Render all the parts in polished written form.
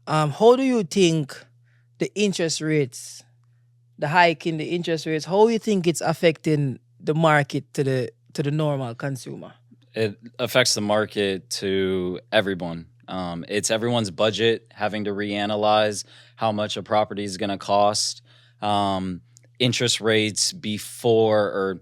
how do you think the interest rates, the hike in the interest rates, how do you think it's affecting the market to the normal consumer? It affects the market to everyone. It's everyone's budget having to reanalyze how much a property is going to cost. Interest rates before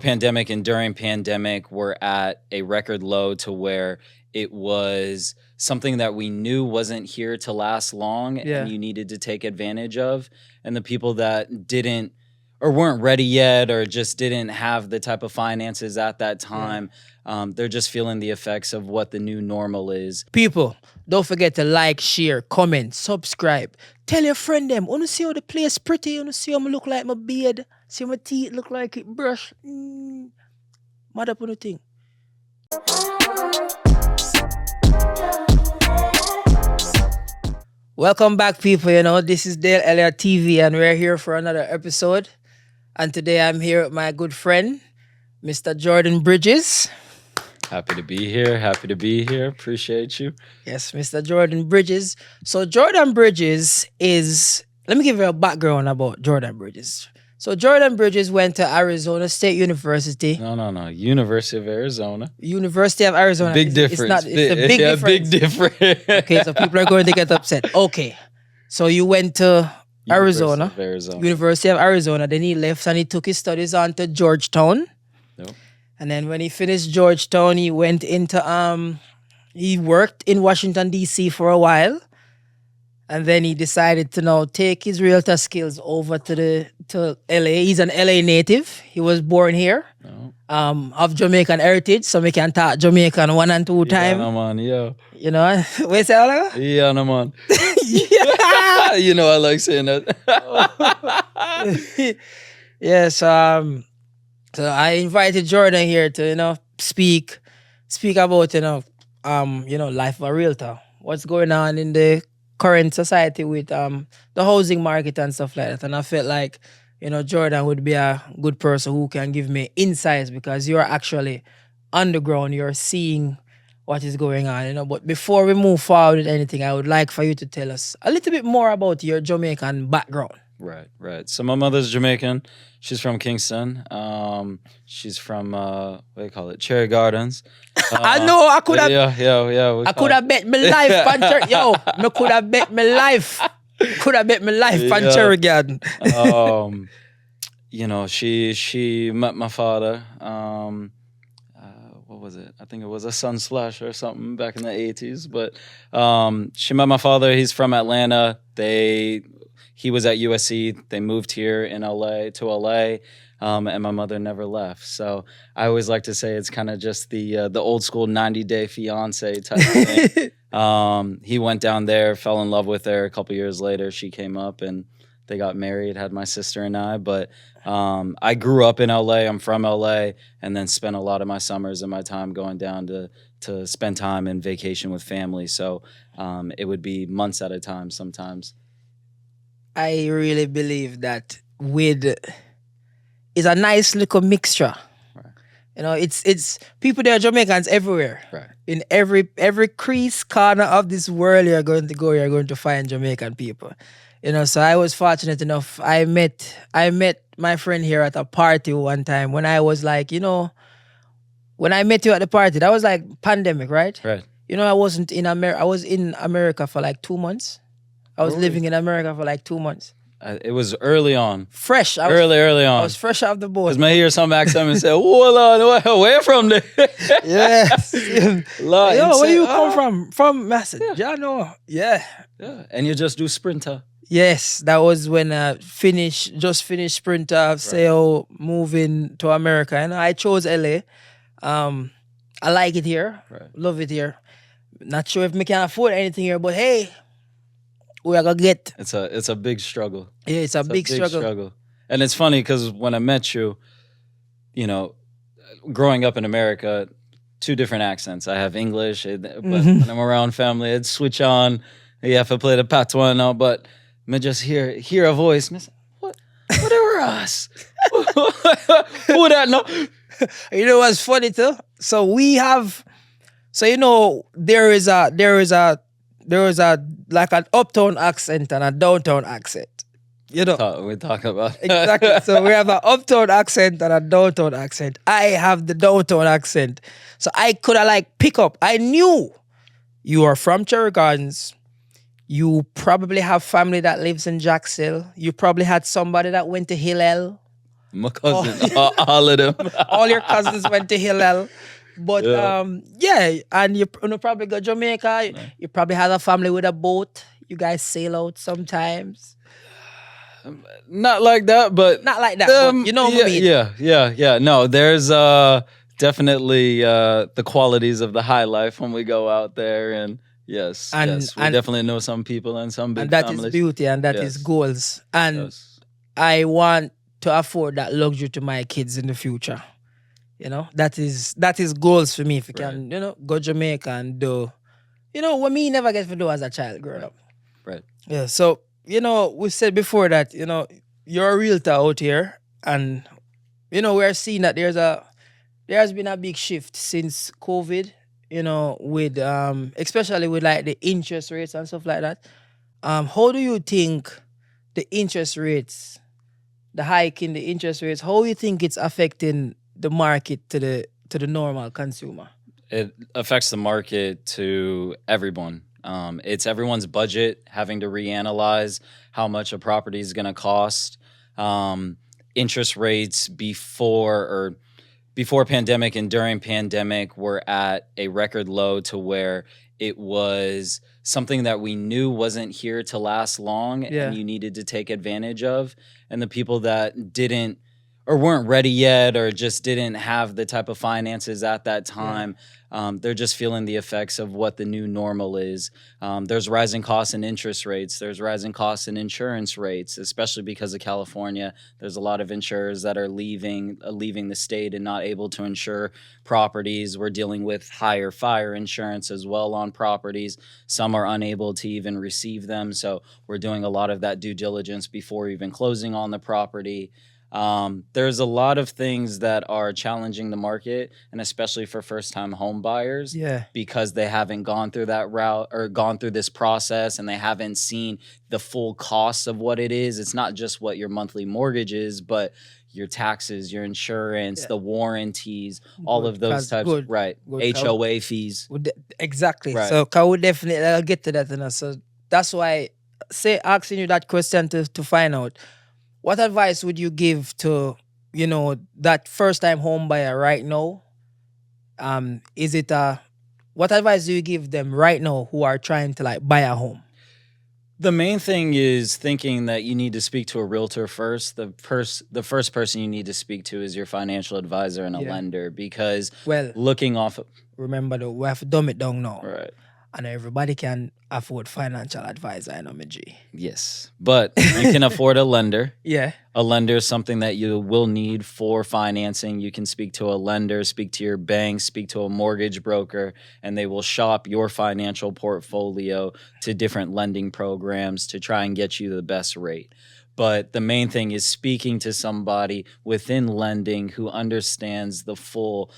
pandemic and during pandemic were at a record low to where it was something that we knew wasn't here to last long and you needed to take advantage of. And the people that didn't or weren't ready yet or just didn't have the type of finances at that time, they're just feeling the effects of what the new normal is. People, don't forget to like, share, comment, subscribe. Tell your friend them. Wanna see how the place pretty? Wanna see how I look like my beard? See how my teeth look like it brush? Mad up on the thing. Welcome back, people. This is Dale Elliott TV, and we're here for another episode. And today I'm here with my good friend, Mr. Jordan Bridges. Happy to be here. Appreciate you. Yes, Mr. Jordan Bridges. So Jordan Bridges is... Let me give you a background about Jordan Bridges. So Jordan Bridges went to Arizona State University. No. University of Arizona. University of Arizona. Big difference. It's a big difference. Big difference. Okay, so people are going to get upset. Okay. So you went to Arizona. University of Arizona. Then he left and he took his studies on to Georgetown. Yep. And then when he finished Georgetown, he went into he worked in Washington, D.C. for a while. And then he decided to now take his realtor skills over to LA. He's an LA native. He was born here. Oh. Of Jamaican heritage, so we can talk Jamaican 1 and 2 times. Yeah, man, yeah. You know, what you say, Olaga? Yeah, no, man. Yeah. You know I like saying that. Yes, so I invited Jordan here to, speak about, life of a realtor. What's going on in the current society with the housing market and stuff like that. And I felt like, Jordan would be a good person who can give me insights because you're actually on the ground, you're seeing what is going on, But before we move forward with anything, I would like for you to tell us a little bit more about your Jamaican background. Right. So my mother's Jamaican. She's from Kingston. She's from Cherry Gardens. I know. I could have. Yeah. I could have bet my life on Cherry. Yo, I could have bet my life. On Cherry Garden. She met my father. What was it? I think it was a Sunsplash or something back in the 80s. But she met my father. He's from Atlanta. He was at USC. They moved here in LA, and my mother never left. So I always like to say it's kind of just the old school 90-day fiance type thing. He went down there, fell in love with her. A couple years later, she came up and they got married, had my sister and I. But I grew up in LA. I'm from LA, and then spent a lot of my summers and my time going down to spend time and vacation with family. So it would be months at a time sometimes. I really believe that it's a nice little mixture. Right. It's people there are Jamaicans everywhere. Right. In every crease corner of this world you're going to find Jamaican people. So I was fortunate enough. I met my friend here at a party one time when I was like, when I met you at the party, that was like pandemic, right? Right. I wasn't in America. I was in America for like 2 months. I was living in America for like 2 months. It was early on. Fresh. Early on. I was fresh off the boat. Because I hear some accent and say, hold on, where from there? Yes. Where you come from? From Massad. Yeah, no. Yeah. And you just do Sprinter. Yes, that was when I just finished Sprinter, moving to America. And I chose LA. I like it here. Right. Love it here. Not sure if we can afford anything here, but hey, we are gonna get. It's a big struggle. Yeah, it's a big struggle. And it's funny because when I met you, growing up in America, 2 different accents. I have English, but when I'm around family, I'd switch on. You have to play the patois now, but I just hear a voice. What are us? Who that know? You know what's funny too? So we have, there is a there was a like an uptown accent and a downtown accent. You know. We're talking about Exactly. So we have an uptown accent and a downtown accent. I have the downtown accent. So I could have like pick up. I knew you are from Cherry Gardens. You probably have family that lives in Jacksonville. You probably had somebody that went to Hillel. my cousin, all of them. All your cousins went to Hillel. But Yeah. and you probably go Jamaica. You probably had a family with a boat. You guys sail out sometimes. Not like that, but Not like that, but you know what I mean. Yeah. No, there's definitely the qualities of the high life when we go out there, and yes, And- yes, we and- definitely know some people and some big And that is families. beauty and that is Yes. goals. And Yes. I want to afford that luxury to my kids in the future. You know, that is goals for me. If you can, go Jamaica and do, what me never get to do as a child growing up. Right. Yeah. So, we said before that, you're a realtor out here, and we're seeing that there has been a big shift since COVID, with especially with like the interest rates and stuff like that. How do you think the interest rates, the hike in the interest rates, how you think it's affecting the market to the normal consumer? It affects the market to everyone. It's everyone's budget having to reanalyze how much a property is going to cost. Interest rates before pandemic and during pandemic were at a record low to where it was something that we knew wasn't here to last long and you needed to take advantage of. And the people that didn't or weren't ready yet or just didn't have the type of finances at that time, they're just feeling the effects of what the new normal is. There's rising costs and interest rates. There's rising costs and insurance rates, especially because of California. There's a lot of insurers that are leaving the state and not able to insure properties. We're dealing with higher fire insurance as well on properties. Some are unable to even receive them. So we're doing a lot of that due diligence before even closing on the property. There's a lot of things that are challenging the market, and especially for first-time home buyers, because they haven't gone through that route or gone through this process, and they haven't seen the full cost of what it is. It's not just what your monthly mortgage is, but your taxes, your insurance, the warranties, all of those types. Right. HOA fees. Exactly. Right. So can we definitely I'll get to that. So that's why asking you that question to find out. What advice would you give to, that first-time home buyer right now? What advice do you give them right now who are trying to like buy a home? The main thing is thinking that you need to speak to a realtor first. The first person you need to speak to is your financial advisor and a lender, because looking off. Remember though, we have to dumb it down now. Right. And everybody can afford financial advisor, I know me G. Yes, but you can afford a lender. Yeah. A lender is something that you will need for financing. You can speak to a lender, speak to your bank, speak to a mortgage broker, and they will shop your financial portfolio to different lending programs to try and get you the best rate. But the main thing is speaking to somebody within lending who understands the full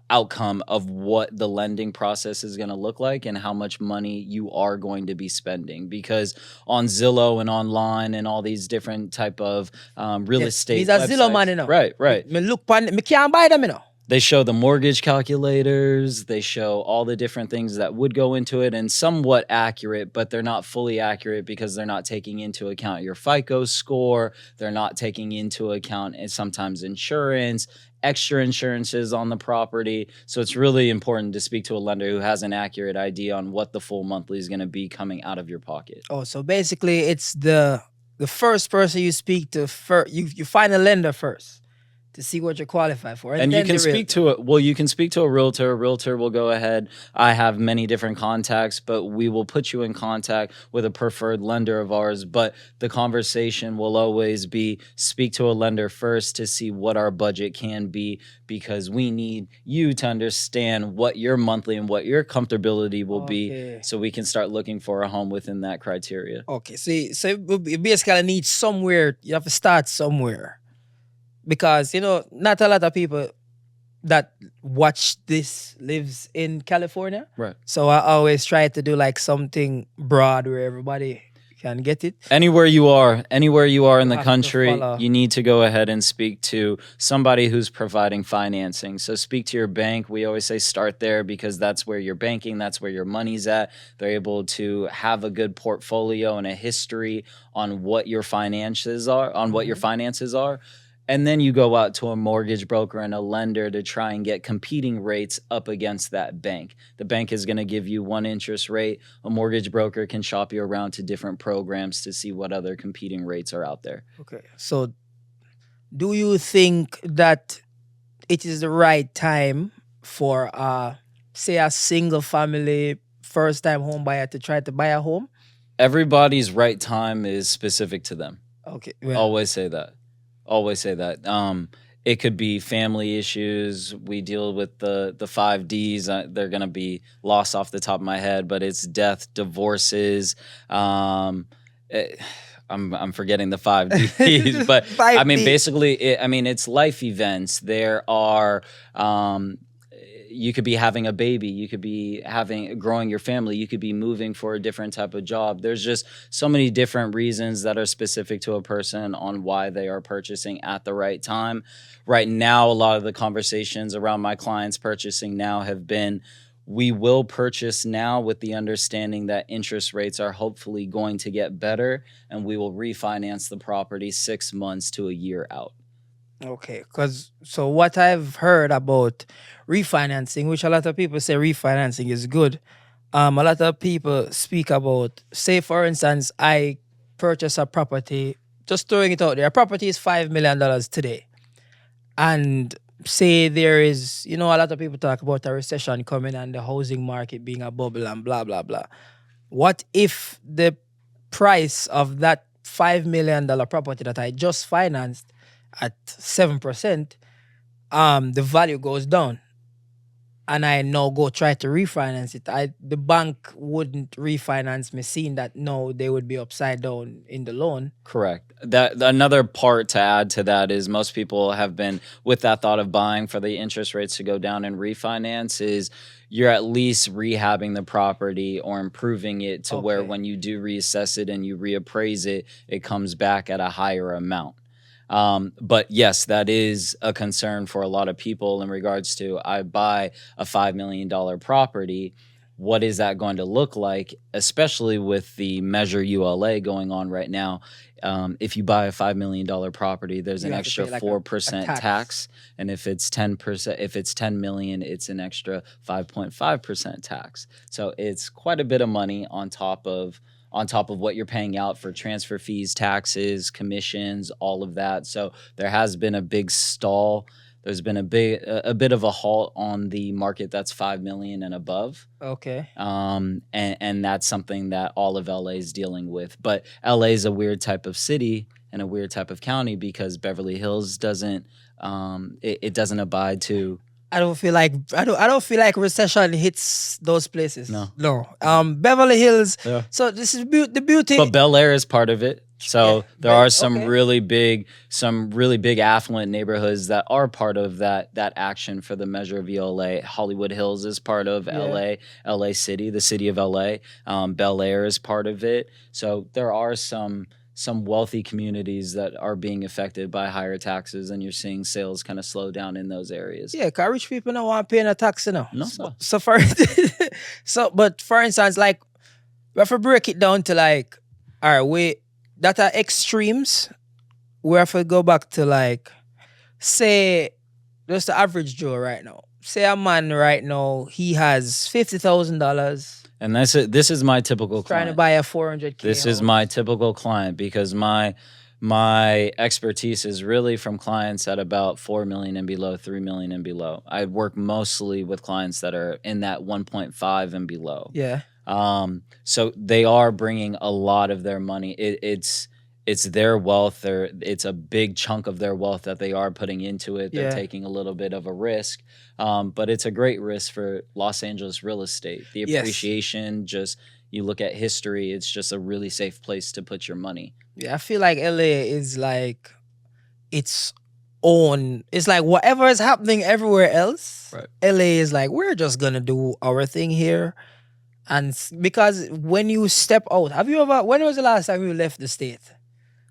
outcome of what the lending process is going to look like and how much money you are going to be spending. Because on Zillow and online and all these different type of real estate He's a Zillow man, Right. Me look pan, me can't buy them, They show the mortgage calculators. They show all the different things that would go into it, and somewhat accurate, but they're not fully accurate because they're not taking into account your FICO score. They're not taking into account sometimes insurance, extra insurances on the property. So it's really important to speak to a lender who has an accurate idea on what the full monthly is going to be coming out of your pocket. Oh, so basically it's the first person you speak to first. You find a lender first to see what you're qualified for. And you can speak to you can speak to a realtor. A realtor will go ahead. I have many different contacts, but we will put you in contact with a preferred lender of ours. But the conversation will always be speak to a lender first to see what our budget can be, because we need you to understand what your monthly and what your comfortability will be, so we can start looking for a home within that criteria. Okay, so you basically need somewhere. You have to start somewhere. Because, not a lot of people that watch this lives in California. Right. So I always try to do like something broad where everybody can get it. Anywhere you are in You the have to country, follow. you need to go ahead and speak to somebody who's providing financing. So speak to your bank. We always say start there because that's where you're banking, that's where your money's at. They're able to have a good portfolio and a history on what your finances are, And then you go out to a mortgage broker and a lender to try and get competing rates up against that bank. The bank is going to give you one interest rate. A mortgage broker can shop you around to different programs to see what other competing rates are out there. Okay. So do you think that it is the right time for say a single family first time home buyer to try to buy a home? Everybody's right time is specific to them. Okay. Well, Always say that. It could be family issues. We deal with the 5 Ds. They're going to be lost off the top of my head, but it's death, divorces. I'm forgetting the 5 Ds, but I mean, 5D. basically, it's life events. There are, you could be having a baby, you could be growing your family, you could be moving for a different type of job. There's just so many different reasons that are specific to a person on why they are purchasing at the right time. Right now, a lot of the conversations around my clients purchasing now have been, we will purchase now with the understanding that interest rates are hopefully going to get better, and we will refinance the property 6 months to a year out. Okay, so what I've heard about refinancing, which a lot of people say refinancing is good. A lot of people speak about, say for instance, I purchase a property, just throwing it out there. A property is $5 million today, and say there is, a lot of people talk about a recession coming and the housing market being a bubble and blah blah blah. What if the price of that $5 million property that I just financed at 7%, the value goes down, and I now go try to refinance it? The bank wouldn't refinance me, seeing that no, they would be upside down in the loan. Correct. That another part to add to that is most people have been with that thought of buying for the interest rates to go down and refinance is you're at least rehabbing the property or improving it to where when you do reassess it and you reappraise it, it comes back at a higher amount. But yes, that is a concern for a lot of people in regards to, I buy a $5 million property. What is that going to look like, especially with the Measure ULA going on right now? If you buy a $5 million property, there's an extra 4% tax. And if it's 10%, if it's 10 million, it's an extra 5.5% tax. So it's quite a bit of money on top of what you're paying out for transfer fees, taxes, commissions, all of that. So there has been a big stall. There's been a bit of a halt on the market that's 5 million and above. Okay. And that's something that all of LA is dealing with. But LA is a weird type of city and a weird type of county because Beverly Hills doesn't it doesn't abide to. I don't feel like recession hits those places. No. Beverly Hills. Yeah. So this is the beauty. But Bel Air is part of it. So there are some okay. really big affluent neighborhoods that are part of that action for the Measure of ELA. Hollywood Hills is part of LA, LA City, the city of LA. Bel Air is part of it. So there are some wealthy communities that are being affected by higher taxes, and you're seeing sales kind of slow down in those areas. Yeah, because rich people don't want to pay no tax, No, So but for instance, like, we have to break it down to like, all right, that are extremes. We have to go back to like, say, just the average Joe right now. Say a man right now, he has $50,000. And this is my typical client. Trying to buy a 400K This house. is my typical client because my expertise is really from clients at about 4 million and below, 3 million and below. I work mostly with clients that are in that 1.5 and below. Yeah. So they are bringing a lot of their money. It's their wealth. It's a big chunk of their wealth that they are putting into it. They're taking a little bit of a risk, but it's a great risk for Los Angeles real estate. The appreciation, just you look at history, it's just a really safe place to put your money. Yeah, I feel like LA is like, it's own. It's like whatever is happening everywhere else, Right. LA is like, we're just gonna do our thing here. And because when you step out, when was the last time you left the state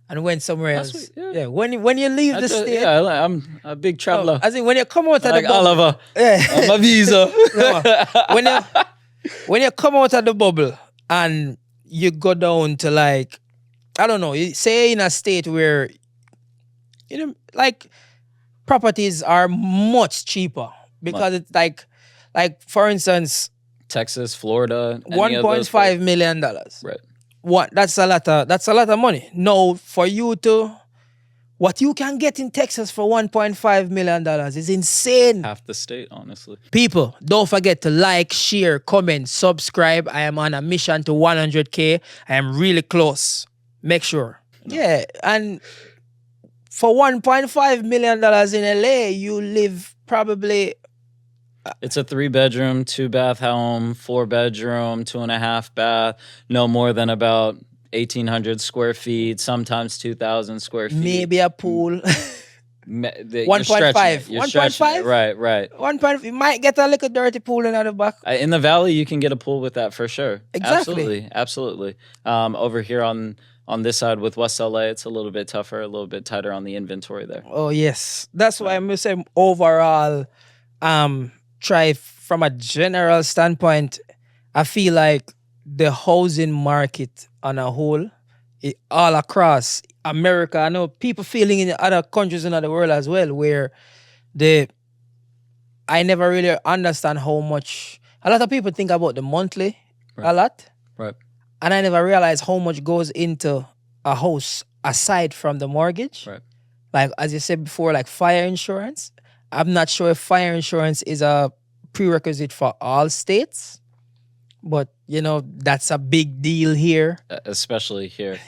and went somewhere Last else? week, yeah. When you leave the state, I'm a big no, traveler. as in when you come out of Like the bubble, Oliver, yeah. on my visa. No, when you come out of the bubble and you go down to like, I don't know, say in a state where like properties are much cheaper because it's like for instance, Texas, Florida, $1.5 million. Right. That's a lot of money. Now for you to what you can get in Texas for $1.5 million is insane. Half the state, honestly. People, don't forget to like, share, comment, subscribe. I am on a mission to 100K. I am really close. Make sure. Yeah, and for $1.5 million in LA, you live probably. It's a 3-bedroom, 2-bath home, 4-bedroom, 2.5 bath, no more than about 1,800 square feet, sometimes 2,000 square feet. Maybe a pool. 1.5. 1.5? Right. 1.5. You might get a little dirty pool in the back. In the valley, you can get a pool with that for sure. Exactly. Absolutely. Over here on this side with West LA, it's a little bit tougher, a little bit tighter on the inventory there. Oh yes, that's why I'm saying overall, try from a general standpoint. I feel like the housing market on a whole, all across America, I know people feeling in other countries in the world as well, where I never really understand how much a lot of people think about the monthly a lot. Right. And I never realized how much goes into a house aside from the mortgage. Right. Like, as you said before, like fire insurance. I'm not sure if fire insurance is a prerequisite for all states, but, that's a big deal here. Especially here.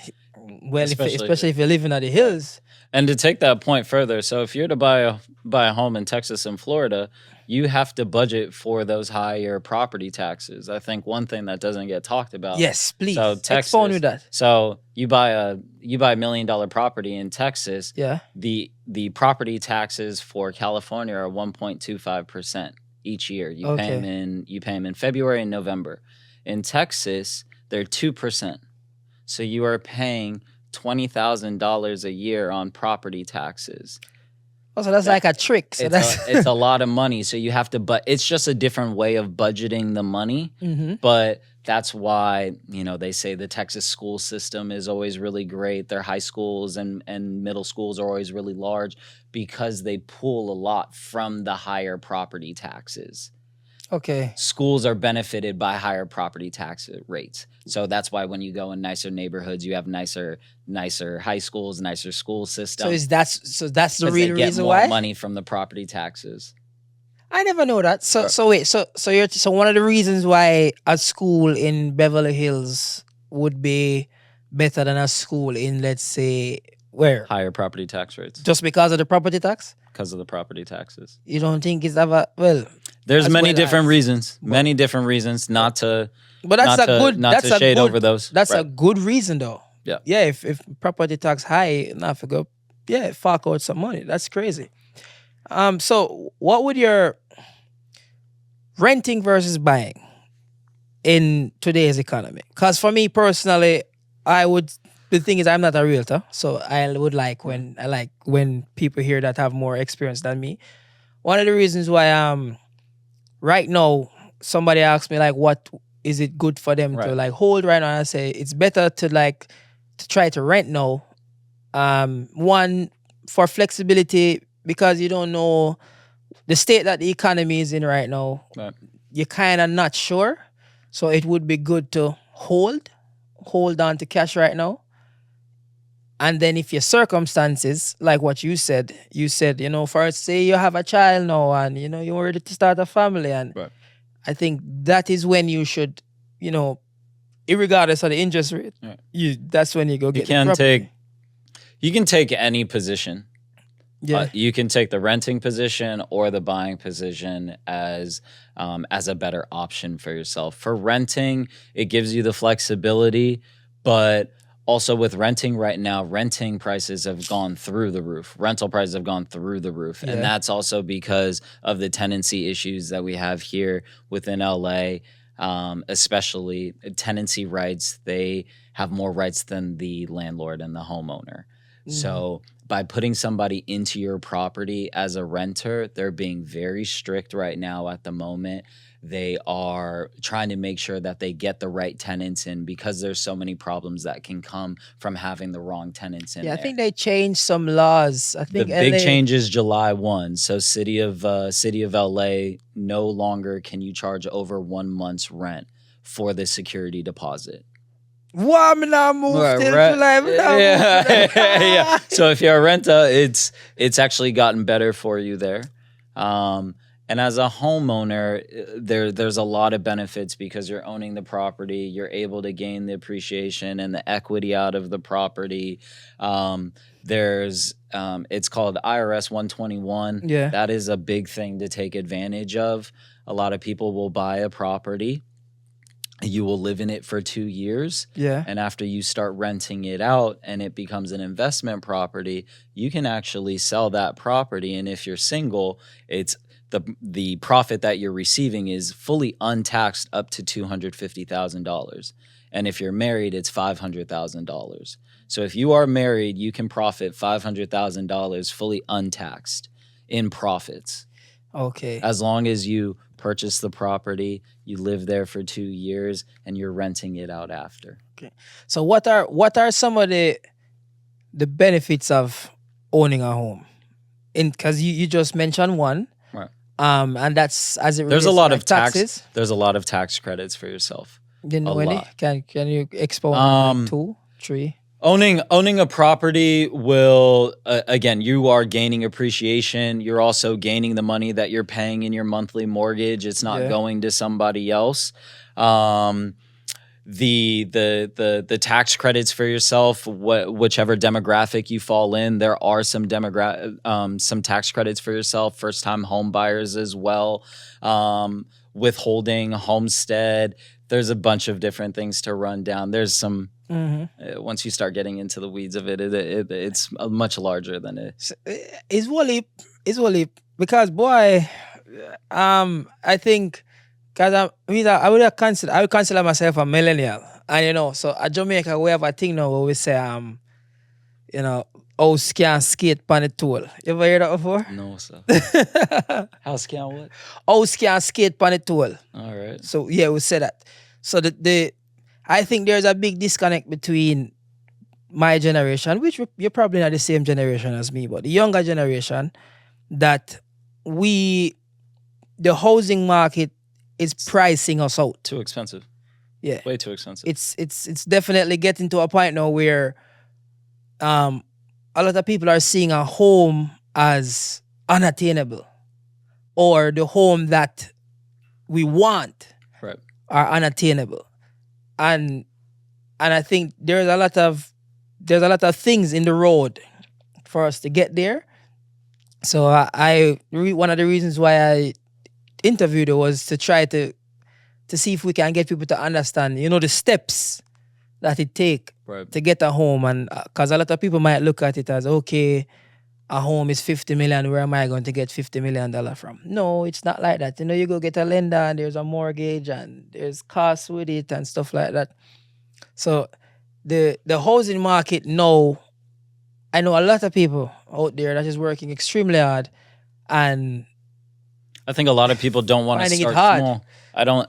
Well, especially if you're living at the hills. And to take that point further, so if you're to buy a home in Texas and Florida, you have to budget for those higher property taxes. I think one thing that doesn't get talked about. Yes, please. So Texas, expound with that. So you buy a $1 million property in Texas. Yeah. The property taxes for California are 1.25% each year. You pay them in February and November. In Texas, they're 2%. So you are paying $20,000 a year on property taxes. Oh, so that's like a trick. So it's a lot of money. So you have to, but it's just a different way of budgeting the money. Mm-hmm. But that's why, they say the Texas school system is always really great. Their high schools and middle schools are always really large because they pull a lot from the higher property taxes. Okay. Schools are benefited by higher property tax rates. So that's why when you go in nicer neighborhoods, you have nicer high schools, nicer school systems. So that's the real reason why? why? Money from the property taxes. I never know that. So wait, so one of the reasons why a school in Beverly Hills would be better than a school in, let's say, where? Higher property tax rates. Just because of the property tax? Because of the property taxes. You don't think it's ever, well... There's many different reasons. Many different reasons not to... But that's shade over those. That's a good reason though. Yeah. Yeah, if property tax high, not forget, fork out some money. That's crazy. So what would your renting versus buying in today's economy? Because for me personally, the thing is I'm not a realtor, so I would like when people here that have more experience than me. One of the reasons why right now somebody asks me like what is it good for them to like hold right now, and I say it's better to try to rent now. One, for flexibility, because you don't know the state that the economy is in right now. Right. You're kind of not sure, so it would be good to hold on to cash right now. And then if your circumstances, like what you said, first say you have a child now and, you're ready to start a family. And I think that is when you should, irregardless of the interest rate, that's when you go get the property. You can take any position. Yeah. You can take the renting position or the buying position as a better option for yourself. For renting, it gives you the flexibility, but Also with renting right now, renting prices have gone through the roof. Rental prices have gone through the roof. Yeah. And that's also because of the tenancy issues that we have here within LA, especially tenancy rights. They have more rights than the landlord and the homeowner. So by putting somebody into your property as a renter, they're being very strict right now at the moment. They are trying to make sure that they get the right tenants in, because there's so many problems that can come from having the wrong tenants in Yeah, I there. think they changed some laws. I The think big LA, change is July 1. So city of LA, no longer can you charge over 1 month's rent for the security deposit. Wow, me now move till July. Me now Yeah. move till July. Yeah. So if you're a renter, it's actually gotten better for you there. And as a homeowner, there's a lot of benefits, because you're owning the property. You're able to gain the appreciation and the equity out of the property. It's called IRS 121. Yeah. That is a big thing to take advantage of. A lot of people will buy a property. You will live in it for 2 years. Yeah. And after you start renting it out and it becomes an investment property, you can actually sell that property. And if you're single, it's the profit that you're receiving is fully untaxed up to $250,000. And if you're married, it's $500,000. So if you are married, you can profit $500,000 fully untaxed in profits. Okay. As long as you purchase the property, you live there for 2 years, and you're renting it out after. Okay. So what are some of the benefits of owning a home? Because you just mentioned one. Right. And that's as it relates There's a lot to, like, of taxes. There's a lot of tax credits for yourself. Didn't know A any. lot. Can you expound on, like, 2, 3? Owning a property will, again, you are gaining appreciation. You're also gaining the money that you're paying in your monthly mortgage. It's not going to somebody else. The tax credits for yourself, whichever demographic you fall in, there are some tax credits for yourself. First time home buyers as well, withholding, homestead. There's a bunch of different things to run down. There's some. Once you start getting into the weeds of it, it's much larger than it. It's really because, boy, I think, because I would consider myself a millennial, and so at Jamaica we have a thing now where we say house can't skate on the toll. You ever hear that before? No, sir. House can't what? House can't skate on the toll. All right. So yeah, we say that. So I think there's a big disconnect between my generation, which you're probably not the same generation as me, but the younger generation, that the housing market is pricing us out. Too expensive. Yeah. Way too expensive. It's definitely getting to a point now where a lot of people are seeing a home as unattainable, or the home that we want are unattainable. And I think there's a lot of things in the road for us to get there. So one of the reasons why I interviewed her was to try to see if we can get people to understand, the steps that it take to get a home. And because a lot of people might look at it as, okay, a home is $50 million. Where am I going to get $50 million from? No, it's not like that. You go get a lender, and there's a mortgage, and there's costs with it and stuff like that. So the housing market now, I know a lot of people out there that is working extremely hard, and I think a lot of people don't want to finding it start hard. small.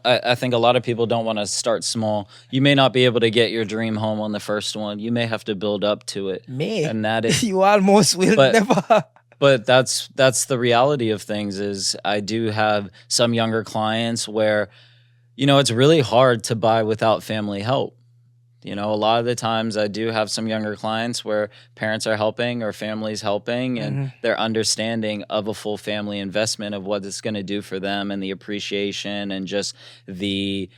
I think a lot of people don't want to start small. You may not be able to get your dream home on the first one. You may have to build up to it. And that is you almost will never. But that's the reality of things. Is I do have some younger clients where, it's really hard to buy without family help. A lot of the times I do have some younger clients where parents are helping or families helping, and their understanding of a full family investment of what it's going to do for them, and the appreciation, and just the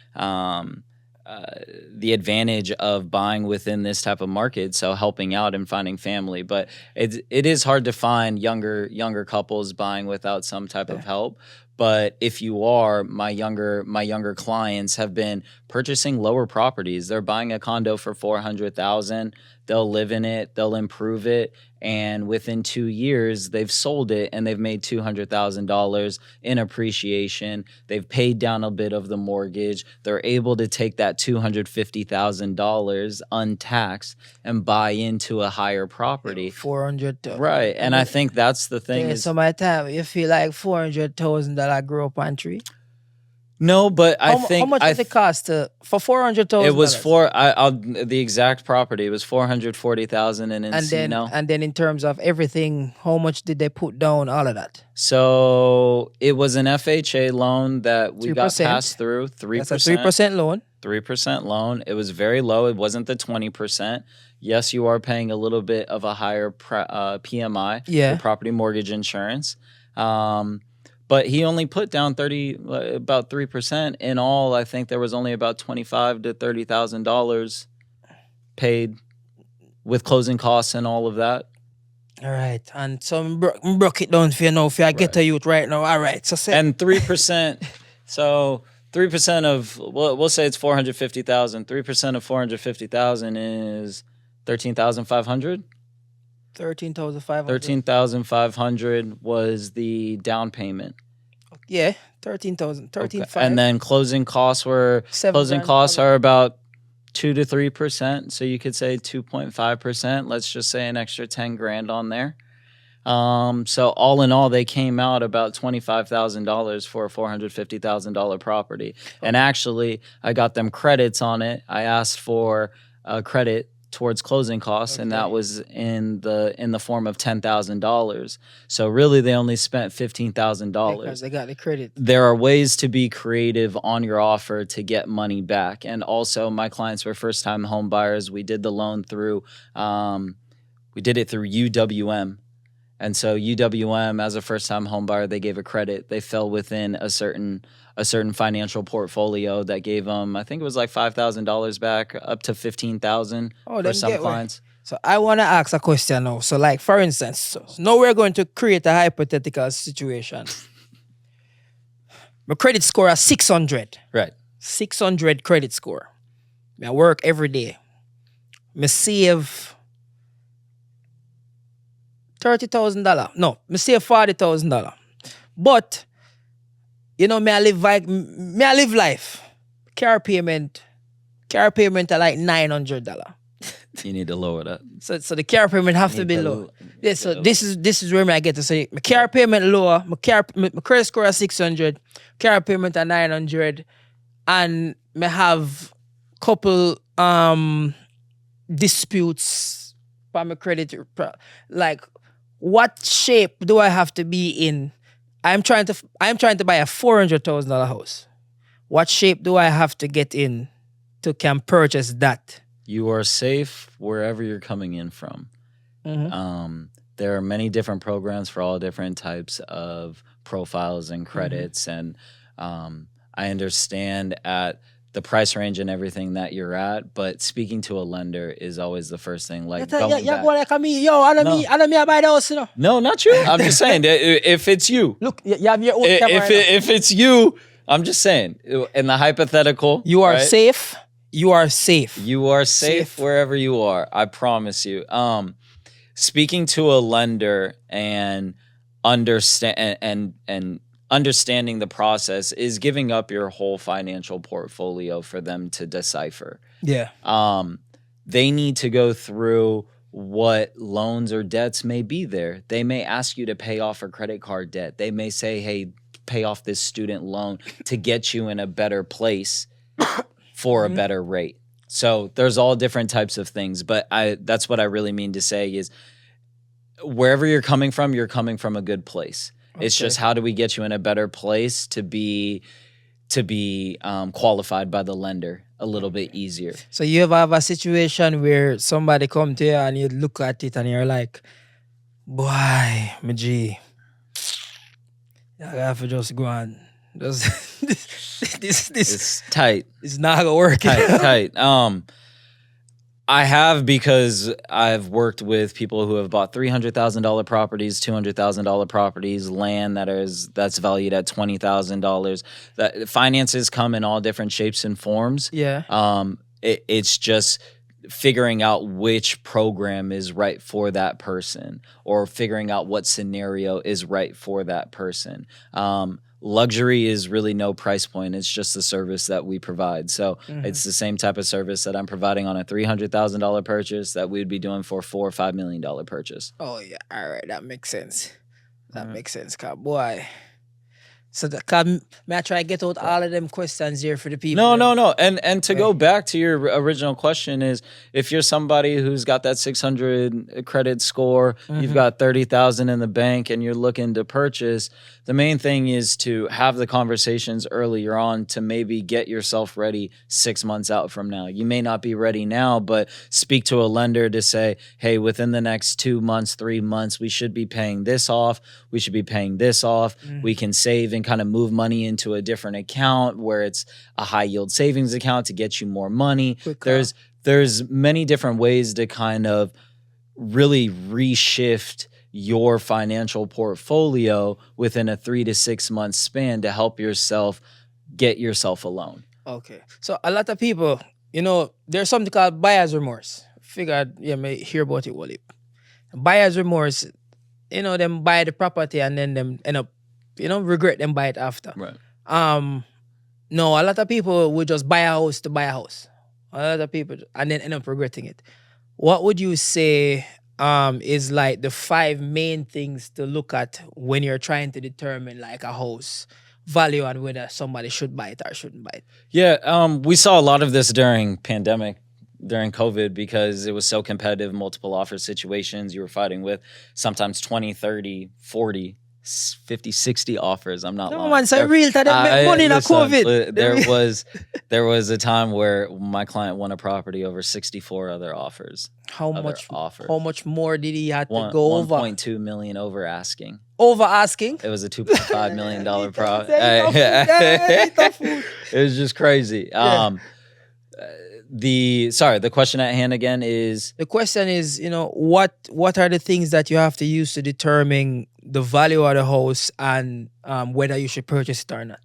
advantage of buying within this type of market. So helping out and finding family, but it is hard to find younger couples buying without some type of help. But if you are, my younger clients have been purchasing lower properties. They're buying a condo for $400,000. They'll live in it. They'll improve it. And within 2 years, they've sold it and they've made $200,000 in appreciation. They've paid down a bit of the mortgage. They're able to take that $250,000 untaxed and buy into a higher property. 400. Right. And I think that's the thing Yeah, is, so my time, you feel like $400,000 grow up on tree. no, but How much does it cost for $400,000? It was the exact property. It was $440,000 in Encino. And then in terms of everything, how much did they put down? All of that. So it was an FHA loan that we 3%. got passed through. 3%. That's a 3% loan. 3% loan. It was very low. It wasn't the 20%. Yes, you are paying a little bit of a higher PMI, Yeah. for property mortgage insurance. But he only put down about 3%. In all, I think there was only about $25,000 to $30,000 paid with closing costs and all of that. All right. And so I broke it down for you now. If I get a youth right now. All right. So and 3%. So 3% of, we'll say it's 450,000. 3% of 450,000 is 13,500. 13,500. 13,500 was the down payment. Yeah, 13,000. 13,500. And then closing costs are about 2 to 3%. So you could say 2.5%. Let's just say an extra 10 grand on there. So all in all, they came out about $25,000 for a $450,000 property. And actually, I got them credits on it. I asked for a credit towards closing costs, and that was in the form of $10,000. So really, they only spent $15,000 because they got the credit. There are ways to be creative on your offer to get money back, and also my clients were first-time home buyers. We did the loan through UWM. And so UWM, as a first-time home buyer, they gave a credit. They fell within a certain financial portfolio that gave them, I think it was like $5,000 back, up to $15,000 for some clients. So I want to ask a question now. So like, for instance, so now we're going to create a hypothetical situation. My credit score is 600. Right. 600 credit score. I work every day. I save $30,000. No, I save $40,000. But you know, me I live life. Car payment are like $900. You need to lower that. So the car payment have to be low. Yeah, so this is where I get to say my car payment lower, my credit score is 600, car payment are 900, and me have couple disputes by my credit. Like, what shape do I have to be in? I'm trying to buy a $400,000 house. What shape do I have to get in to can purchase that? You are safe wherever you're coming in from. Mm-hmm. There are many different programs for all different types of profiles and credits, and I understand at the price range and everything that you're at, but speaking to a lender is always the first thing. Like, I don't buy the house, you know. No, not you. I'm just saying that if it's you. Look, you have your own if it's you, I'm just saying, in the hypothetical. You are right? safe. You are safe. You are safe wherever you are. I promise you. Speaking to a lender and understanding the process is giving up your whole financial portfolio for them to decipher. Yeah. They need to go through what loans or debts may be there. They may ask you to pay off a credit card debt. They may say, hey, pay off this student loan to get you in a better place for a better rate. So there's all different types of things, but that's what I really mean to say is wherever you're coming from a good place. Okay. It's just how do we get you in a better place to be qualified by the lender a little bit easier. So you ever have a situation where somebody come to you and you look at it and you're like, boy, my G, I have to just go on. This it's tight. It's not gonna work. Tight. I have, because I've worked with people who have bought $300,000 properties, $200,000 properties, land that's valued at $20,000. That finances come in all different shapes and forms. Yeah. It's just figuring out which program is right for that person, or figuring out what scenario is right for that person. Luxury is really no price point. It's just the service that we provide. So it's the same type of service that I'm providing on a $300,000 purchase that we'd be doing for $4 or $5 million purchase. Oh yeah, all right, that makes sense. That makes sense, boy. So may I try to get out all of them questions here for the people? No. And to go back to your original question is, if you're somebody who's got that 600 credit score, you've got 30,000 in the bank, and you're looking to purchase, the main thing is to have the conversations earlier on to maybe get yourself ready 6 months out from now. You may not be ready now, but speak to a lender to say, hey, within the next 2 months, 3 months, we should be paying this off. We should be paying this off. We can save and kind of move money into a different account where it's a high yield savings account to get you more money. There's many different ways to kind of really reshift your financial portfolio within a 3 to 6 month span to help yourself get yourself a loan. Okay. So a lot of people, there's something called buyer's remorse. Figured you may hear about it, Wally. Buyer's remorse, them buy the property and then them end up, regret them buy it after. Right. No, a lot of people would just buy a house to buy a house. A lot of people, and then end up regretting it. What would you say is like the 5 main things to look at when you're trying to determine like a house value and whether somebody should buy it or shouldn't buy it? Yeah, we saw a lot of this during COVID, because it was so competitive, multiple offer situations. You were fighting with sometimes 20, 30, 40, 50, 60 offers. I'm not lying. Man, so realtor, they make money in a COVID. There was a time where my client won a property over 64 other offers. How much more did he have to go over? 1.2 million over asking. Over asking? It was a $2.5 million property. It was just crazy. Yeah. The question at hand again is? The question is, what are the things that you have to use to determine the value of the house and whether you should purchase it or not?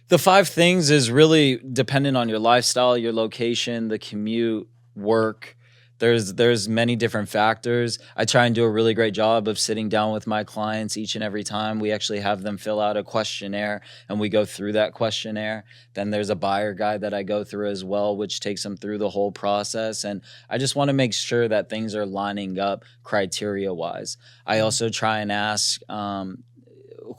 The 5 things is really dependent on your lifestyle, your location, the commute, work. There's many different factors. I try and do a really great job of sitting down with my clients each and every time. We actually have them fill out a questionnaire, and we go through that questionnaire. Then there's a buyer guide that I go through as well, which takes them through the whole process. And I just want to make sure that things are lining up criteria-wise. I also try and ask,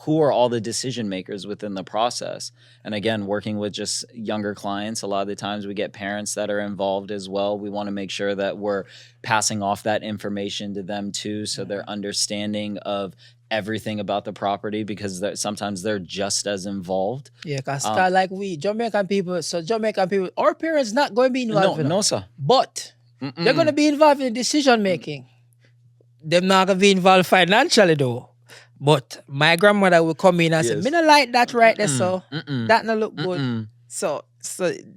who are all the decision makers within the process? And again, working with just younger clients, a lot of the times we get parents that are involved as well. We want to make sure that we're passing off that information to them too, so they're understanding of everything about the property, because sometimes they're just as involved. Yeah, because like Jamaican people, our parents not going to be involved. No, sir. But they're going to be involved in decision making. They're not going to be involved financially though. But my grandmother would come in and say, "Me not like that right there, so that not look good." So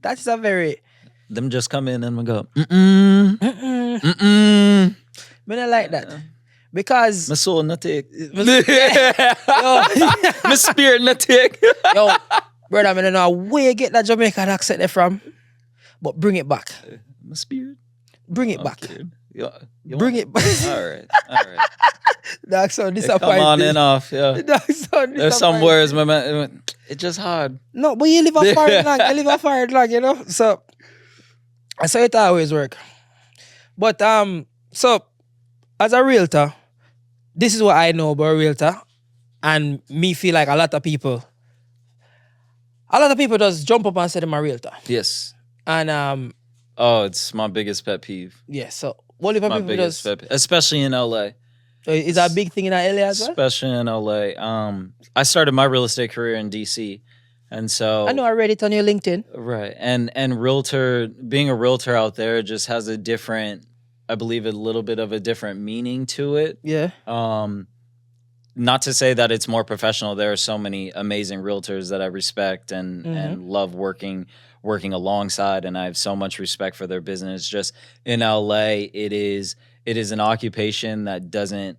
that's a very... Them just come in and we go, Me not like that. Because... My soul not take. My spirit not take. Yo, brother, I don't know where you get that Jamaican accent there from, but bring it back. My spirit? Bring it back. Bring it back. All right. That's so disappointing. Come on and off, yeah. That's so There's some words, my man, it's just hard. No, but you live a far long, So that's how it always work. But so as a realtor, this is what I know about a realtor, and me feel like a lot of people just jump up and say they're a realtor. Yes. And it's my biggest pet peeve. Yeah, so what if people just... pet peeve, especially in LA. So is that a big thing in LA as well? Especially in LA. I started my real estate career in DC. And so I know, I read it on your LinkedIn. Right. And being a realtor out there just has a little bit of a different meaning to it. Yeah. Not to say that it's more professional. There are so many amazing realtors that I respect and love working working alongside, and I have so much respect for their business. Just in LA, it is an occupation that doesn't,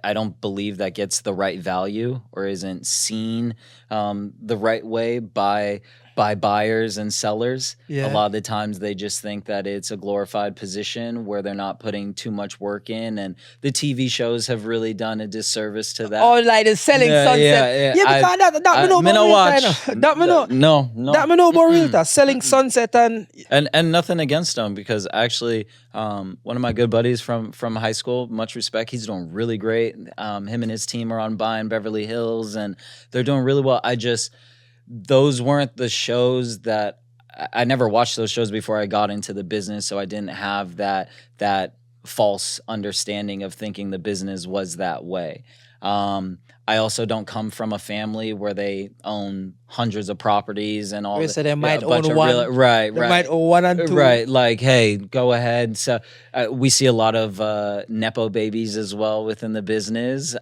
I don't believe that gets the right value or isn't seen the right way by buyers and sellers. A Yeah. lot of the times they just think that it's a glorified position where they're not putting too much work in, and the TV shows have really done a disservice to that. Or like the selling sunset. Yeah, because that me know me about no realtor. watch. You know. That me know. No. That me know about realtor. Selling sunset And nothing against him, because actually one of my good buddies from high school, much respect, he's doing really great. Him and his team are on buying Beverly Hills, and they're doing really well. Those weren't the shows that I never watched those shows before I got into the business, so I didn't have that false understanding of thinking the business was that way. I also don't come from a family where they own hundreds of properties and all. So they might a bunch own of one. Right. They might own one and two. Right, like, hey, go ahead. So we see a lot of nepo babies as well within the business.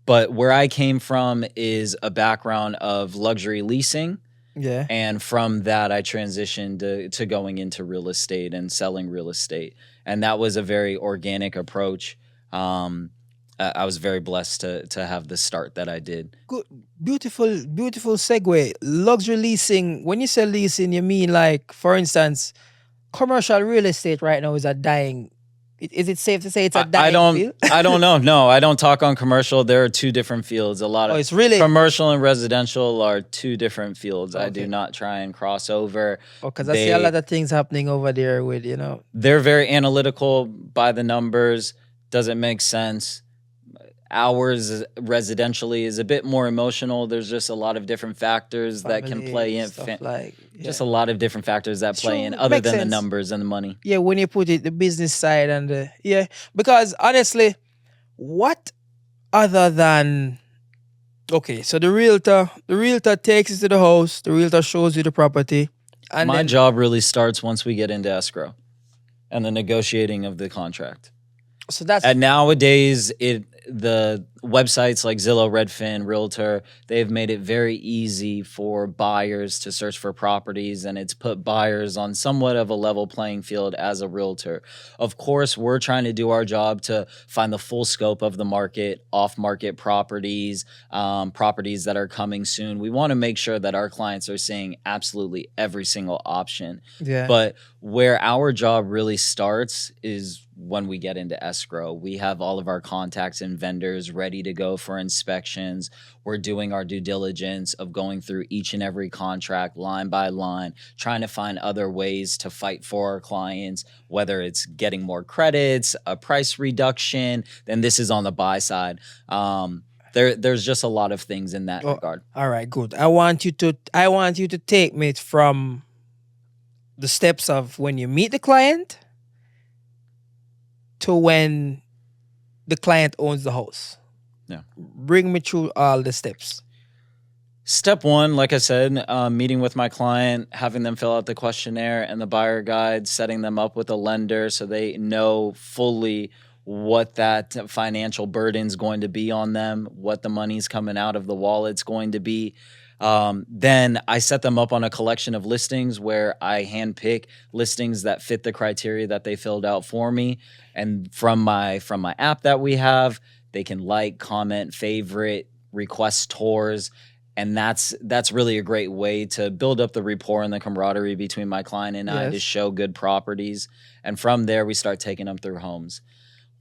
But where I came from is a background of luxury leasing. Yeah. And from that, I transitioned to going into real estate and selling real estate. And that was a very organic approach. I was very blessed to have the start that I did. Good, beautiful segue. Luxury leasing. When you say leasing, you mean like, for instance, commercial real estate right now is a dying. Is it safe to say it's a dying field? I don't know. No, I don't talk on commercial. There are two different fields. A lot of it's really commercial and residential are two different fields. Okay. I do not try and cross over. Because I see a lot of things happening over there with, They're very analytical by the numbers. Doesn't make sense. Ours residentially is a bit more emotional. There's just a lot of different factors that can play in. Just a lot of different factors that play in other than the numbers and the money. Yeah, when you put it, the business side and because honestly, what other than, okay, so the realtor takes you to the house, the realtor shows you the property. And my job really starts once we get into escrow and the negotiating of the contract. So that's, and nowadays the websites like Zillow, Redfin, Realtor, they've made it very easy for buyers to search for properties, and it's put buyers on somewhat of a level playing field as a realtor. Of course, we're trying to do our job to find the full scope of the market, off-market properties, properties that are coming soon. We want to make sure that our clients are seeing absolutely every single option. Yeah. But where our job really starts is when we get into escrow. We have all of our contacts and vendors ready to go for inspections. We're doing our due diligence of going through each and every contract line by line, trying to find other ways to fight for our clients, whether it's getting more credits, a price reduction, then this is on the buy side. There's just a lot of things in that regard. All right, good. I want you to take me from the steps of when you meet the client to when the client owns the house. Yeah. Bring me through all the steps. Step one, like I said, meeting with my client, having them fill out the questionnaire and the buyer guide, setting them up with a lender so they know fully what that financial burden's going to be on them, what the money's coming out of the wallet's going to be. Then I set them up on a collection of listings where I handpick listings that fit the criteria that they filled out for me. And from my app that we have, they can like, comment, favorite, request tours. And that's really a great way to build up the rapport and the camaraderie between my client and I to show good properties. And from there, we start taking them through homes.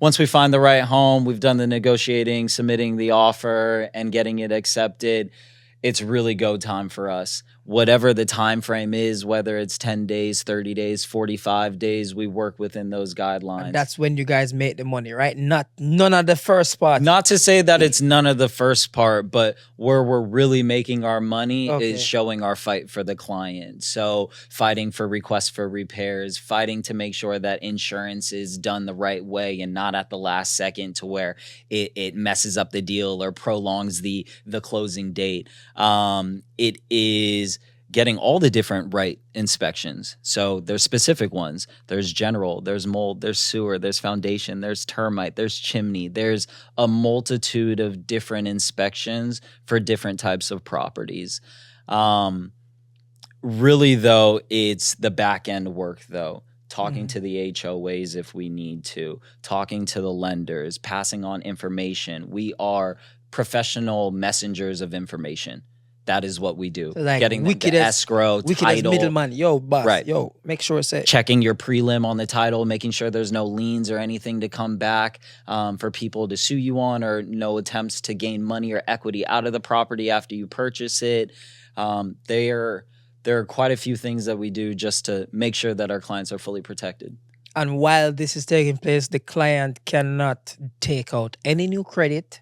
Once we find the right home, we've done the negotiating, submitting the offer, and getting it accepted. It's really go time for us. Whatever the time frame is, whether it's 10 days, 30 days, 45 days, we work within those guidelines. And that's when you guys make the money, right? None of the first part. Not to say that it's none of the first part, but where we're really making our money is showing our fight for the client. So fighting for requests for repairs, fighting to make sure that insurance is done the right way and not at the last second to where it messes up the deal or prolongs the closing date. It is getting all the different right inspections. So there's specific ones. There's general, there's mold, there's sewer, there's foundation, there's termite, there's chimney. There's a multitude of different inspections for different types of properties. really, though, it's the back end work, though. Talking to the HOAs if we need to, talking to the lenders, passing on information. We are professional messengers of information. That is what we do. So like Getting them to escrow, wicked as title, middleman. Yo, boss. Right. Yo, make sure it's set. checking your prelim on the title, making sure there's no liens or anything to come back for people to sue you on, or no attempts to gain money or equity out of the property after you purchase it. There are quite a few things that we do just to make sure that our clients are fully protected. And while this is taking place, the client cannot take out any new credit.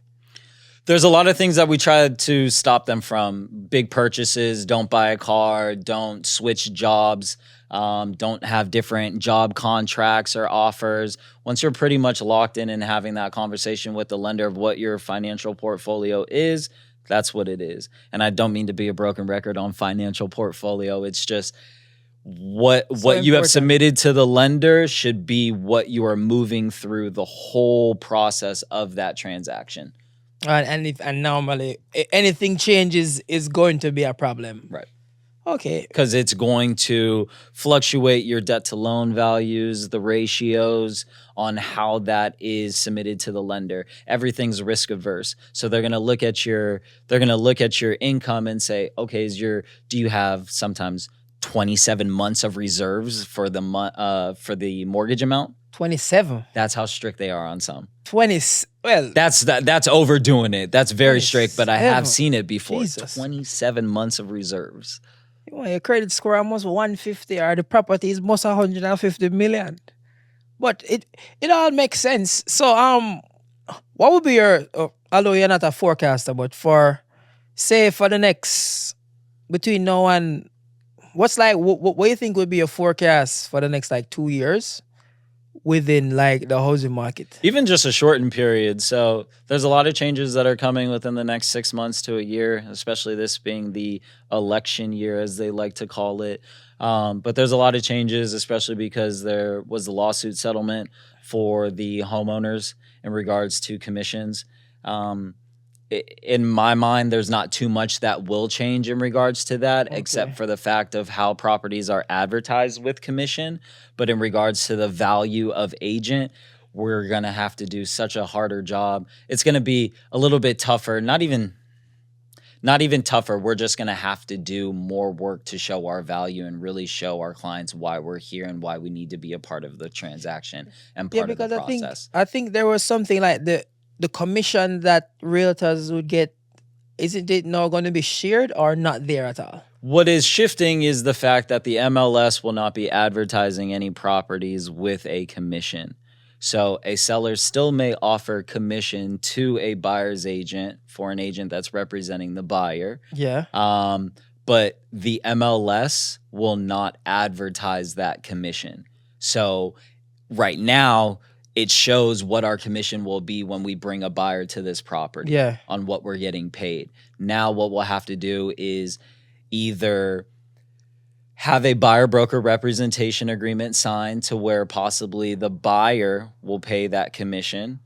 There's a lot of things that we try to stop them from. Big purchases, don't buy a car, don't switch jobs, don't have different job contracts or offers. Once you're pretty much locked in and having that conversation with the lender of what your financial portfolio is, that's what it is. And I don't mean to be a broken record on financial portfolio. It's just what you have submitted to the lender should be what you are moving through the whole process of that transaction. And normally anything changes is going to be a problem. Right. Okay. Because it's going to fluctuate your debt to loan values, the ratios on how that is submitted to the lender. Everything's risk averse. So they're going to look at your income and say, okay, do you have sometimes 27 months of reserves for the mortgage amount? 27. That's how strict they are on some. 20. Well, that's overdoing it. That's very strict, but I have 27. seen it before. Jesus. 27 months of reserves. You want your credit score almost 150, or the property is almost 150 million. But it all makes sense. So what would be your although you're not a forecaster, but for the next between now and what do you think would be your forecast for the next 2 years within the housing market? Even just a shortened period. So there's a lot of changes that are coming within the next 6 months to a year, especially this being the election year, as they like to call it. But there's a lot of changes, especially because there was the lawsuit settlement for the homeowners in regards to commissions. In my mind, there's not too much that will change in regards to that, except for the fact of how properties are advertised with commission. But in regards to the value of agent, we're going to have to do such a harder job. It's going to be a little bit tougher, not even tougher. We're just going to have to do more work to show our value and really show our clients why we're here and why we need to be a part of the transaction and part of the process. I think there was something like the commission that realtors would get, isn't it now going to be shared or not there at all? What is shifting is the fact that the MLS will not be advertising any properties with a commission. So a seller still may offer commission to a buyer's agent for an agent that's representing the buyer. Yeah. But the MLS will not advertise that commission. So right now, it shows what our commission will be when we bring a buyer to this property on what we're getting paid. Now what we'll have to do is either have a buyer broker representation agreement signed to where possibly the buyer will pay that commission,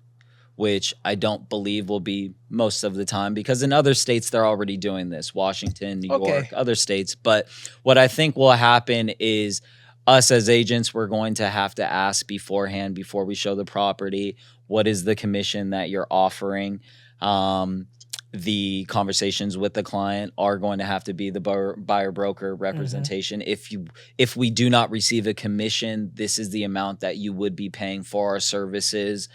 which I don't believe will be most of the time, because in other states they're already doing this, Washington, New York, other states. But what I think will happen is us as agents, we're going to have to ask beforehand, before we show the property, what is the commission that you're offering? The conversations with the client are going to have to be the buyer broker representation. If we do not receive a commission, this is the amount that you would be paying for our services.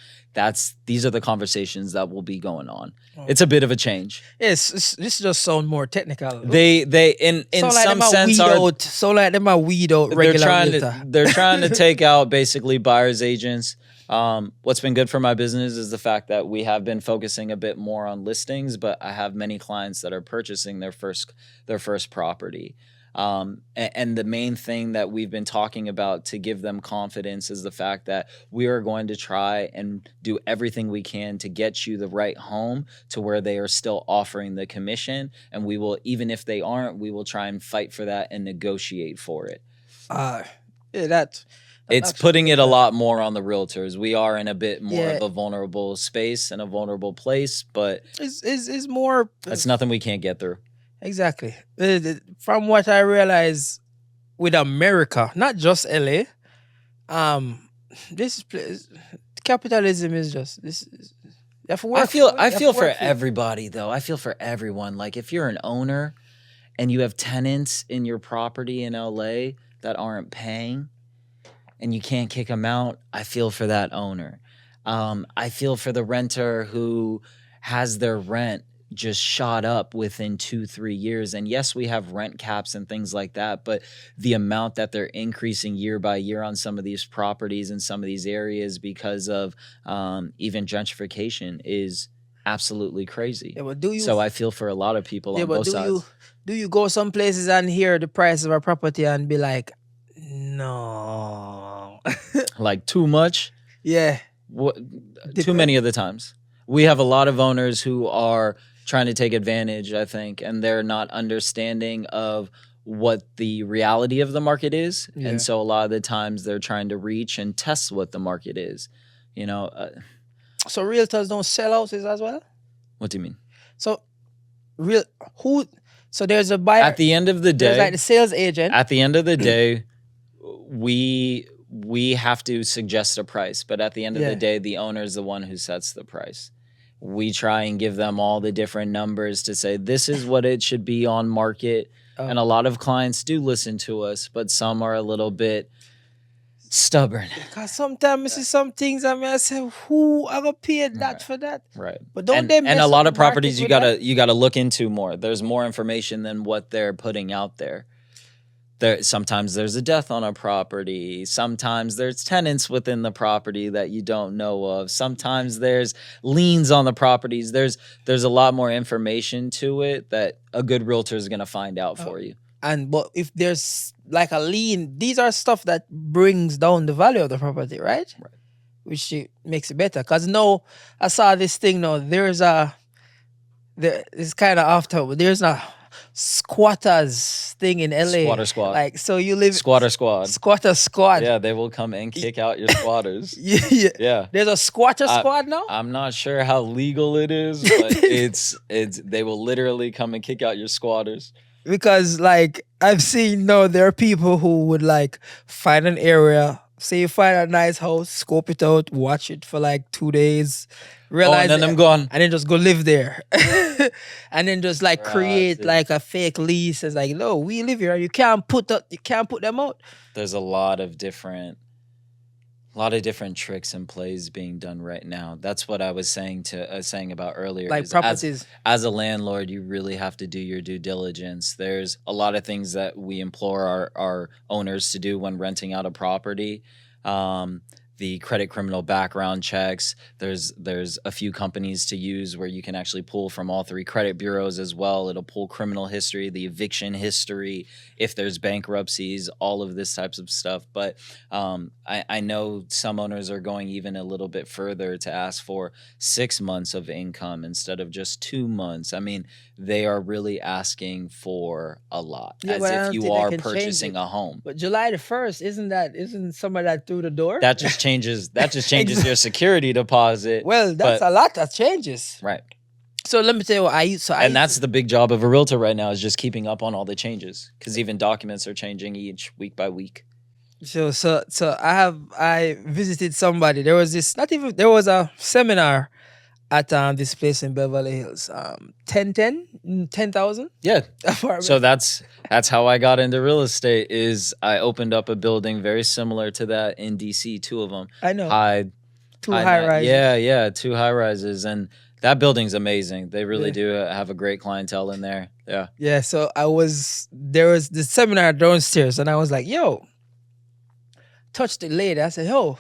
These are the conversations that will be going on. It's a bit of a change. Yes, this just sound more technical. They in some sense are weed out regular. They're trying to take out basically buyer's agents. What's been good for my business is the fact that we have been focusing a bit more on listings, but I have many clients that are purchasing their first property. And the main thing that we've been talking about to give them confidence is the fact that we are going to try and do everything we can to get you the right home to where they are still offering the commission. And we will, even if they aren't, we will try and fight for that and negotiate for it. It's putting it a lot more on the realtors. We are in a bit more of a vulnerable space and a vulnerable place, but it's more. that's nothing we can't get through. Exactly. From what I realize with America, not just LA, um, this place, capitalism is just this. You have to I work feel for it. I You have feel to for work for it. everybody though. I feel for everyone. Like if you're an owner and you have tenants in your property in LA that aren't paying and you can't kick them out, I feel for that owner. I feel for the renter who has their rent just shot up within 2-3 years. And yes, we have rent caps and things like that, but the amount that they're increasing year by year on some of these properties in some of these areas because of even gentrification is absolutely crazy. Yeah, but do you? So I feel for a lot of people Yeah, on but both sides. do you go some places and hear the price of a property and be like, no. Like too much. Yeah. What, too Depend. many of the times. We have a lot of owners who are trying to take advantage, I think, and they're not understanding of what the reality of the market is. And Yeah. so a lot of the times they're trying to reach and test what the market is. You know, So realtors don't sell houses as well. what do you mean? So real who? So there's a buyer. At the end of the There's like day, the sales agent. at the end of the day, we have to suggest a price, but at the end of Yeah. the day, the owner is the one who sets the price. We try and give them all the different numbers to say this is what it should be on market. And a lot of clients do listen to us, but some are a little bit stubborn. Because sometimes I see some things I mean I say, who I gonna pay that Right. for that? Right. But don't and, they and mess a up lot the of properties market you with that? gotta look into more. There's more information than what they're putting out there. Sometimes there's a death on a property. Sometimes there's tenants within the property that you don't know of. Sometimes there's liens on the properties. There's a lot more information to it that a good realtor is going to find out for you. And but if there's like a lien, these are stuff that brings down the value of the property, right? Right. Which makes it better. Cause no, I saw this thing now. It's kind of after. There's a squatters thing in LA. Squatter squad. Like so you live Squatter squad. Squatter squad. Yeah, they will come and kick out your squatters. Yeah. Yeah. There's a squatter squad now. I'm not sure how legal it is, but it's they will literally come and kick out your squatters. Because like I've seen there are people who would like find an area, say you find a nice house, scope it out, watch it for like 2 days, realize and then I'm gone. and then just go live there. And then just like create Right. like a fake lease. It's like, no, we live here. You can't put them out. There's a lot of different tricks and plays being done right now. That's what I was saying about earlier. Like is properties. as a landlord, you really have to do your due diligence. There's a lot of things that we implore our owners to do when renting out a property. The credit criminal background checks. There's a few companies to use where you can actually pull from all 3 credit bureaus as well. It'll pull criminal history, the eviction history, if there's bankruptcies, all of this types of stuff. But I know some owners are going even a little bit further to ask for 6 months of income instead of just 2 months. I mean, they are really asking for a lot, Yeah, as but I if don't you think they are can change purchasing it. a home. But July the 1st, isn't some of that through the door? That just changes your security deposit. Well, that's but- a lot that changes. Right. So let me tell you what And that's the big job of a realtor right now, is just keeping up on all the changes, because even documents are changing each week by week. So I visited somebody. There was a seminar at this place in Beverly Hills. 10,000 Yeah. apartment. So that's how I got into real estate. Is I opened up a building very similar to that in DC, 2 of them. I know. Two high high rises. Yeah, 2 high rises, and that building's amazing. They really Yeah. do have a great clientele in there. Yeah. Yeah, so there was the seminar downstairs, and I was like, yo, touched the lady. I said, yo,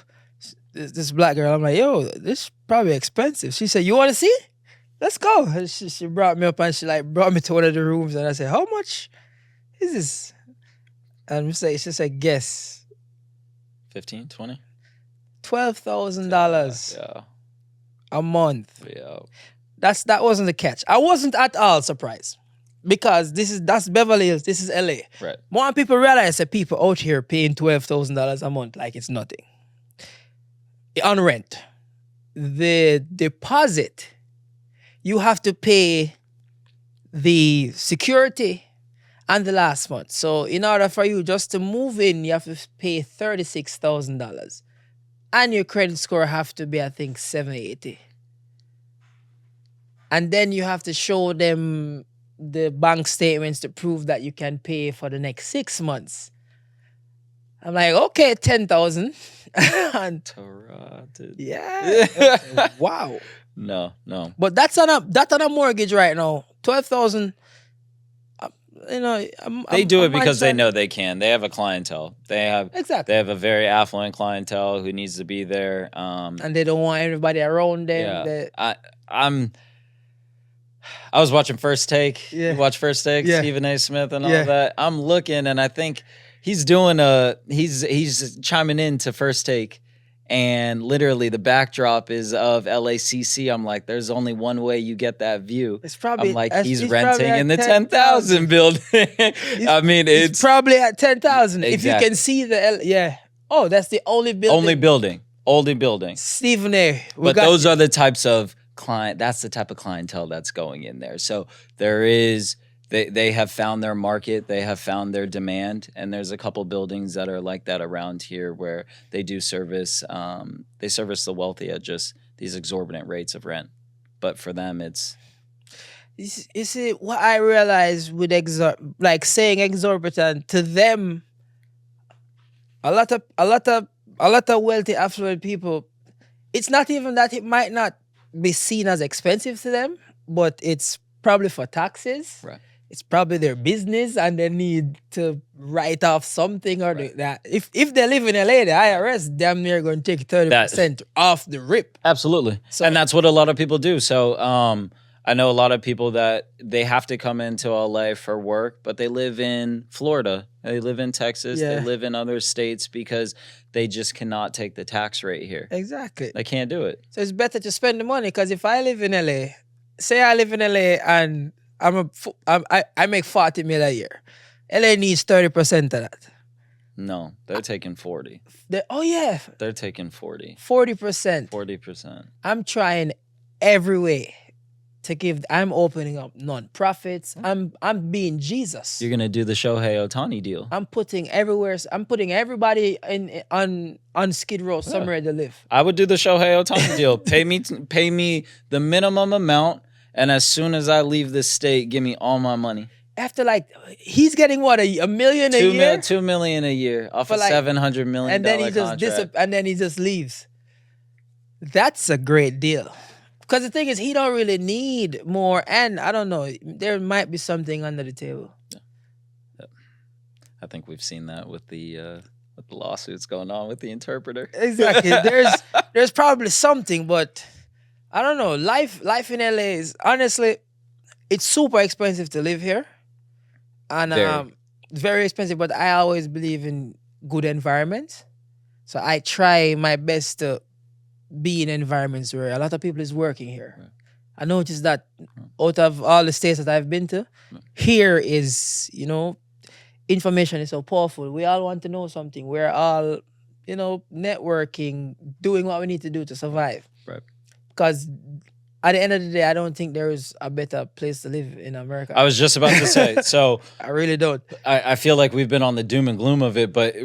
this black girl. I'm like, yo, this is probably expensive. She said, you want to see? Let's go. And she brought me up, and she like brought me to one of the rooms, and I said, how much is this? And she said, guess. 15, 20? $12,000 Yeah. a month. Yeah. That wasn't the catch. I wasn't at all surprised, because that's Beverly Hills. This is LA. Right. More people realize that people out here paying $12,000 a month like it's nothing. On rent, the deposit, you have to pay the security, and the last month. So in order for you just to move in, you have to pay $36,000. And your credit score have to be, I think, 780. And then you have to show them the bank statements to prove that you can pay for the next 6 months. I'm like, okay, 10,000. And Tarotted. yeah. Wow. No. But that's on a mortgage right now. 12,000. You know, They do it might because they try- know they can. They have a clientele. They have Exactly. They have a very affluent clientele who needs to be there. And they don't want everybody around them. Yeah. I was watching First Take. Yeah. You watch First Take, Yeah. Stephen A. Smith and all Yeah. that. I'm looking and I think he's chiming in to First Take. And literally the backdrop is of LACC. I'm like, there's only one way you get that view. It's probably I'm like, he's he's probably renting at in the 10,000. 10,000 building. I mean, It's it's probably at 10,000. If you Exactly. can see yeah. Oh, that's the only building. only building. Stephen A. But those are the types of that's the type of clientele that's going in there. So they have found their market, they have found their demand, and there's a couple buildings that are like that around here where they do service the wealthy at just these exorbitant rates of rent. But for them, it's You see, what I realized with saying exorbitant to them, a lot of wealthy, affluent people, it's not even that it might not be seen as expensive to them, but it's probably for taxes. Right. It's probably their business, and they need to write off something or that. If they live in LA, the IRS damn near going to take 30% off the rip. Absolutely. So- And that's what a lot of people do. So I know a lot of people that they have to come into LA for work, but they live in Florida, they live in Texas, Yeah. they live in other states because they just cannot take the tax rate here. Exactly. They can't do it. So it's better to spend the money, because if I live in LA, say I live in LA and I make 40 mil a year, LA needs 30% of that. No, they're taking 40. They're taking 40. 40%. 40%. I'm trying every way to give. I'm opening up non-profits. I'm being Jesus. You're gonna do the Shohei Ohtani deal. I'm putting everybody on Skid Row somewhere to live. I would do the Shohei Ohtani deal. Pay me the minimum amount, and as soon as I leave this state, give me all my money. After he's getting what, a million a year, $2 million a year off For a $700 million and then he just contract. and then he just leaves. That's a great deal. Because the thing is, he don't really need more, and I don't know, there might be something under the table. I think we've seen that with the lawsuits going on with the interpreter. Exactly. There's probably something, but I don't know. Life in LA is, honestly, it's super expensive to live here, and very expensive. But I always believe in good environments, so I try my best to be in environments where a lot of people is working here. Right. I noticed that out of all the states that I've been to, here is, information is so powerful. We all want to know something. We're all, networking, doing what we need to do to survive. Right. Because at the end of the day, I don't think there is a better place to live in America. I was just about to say, so I really don't. I feel like we've been on the doom and gloom of it, but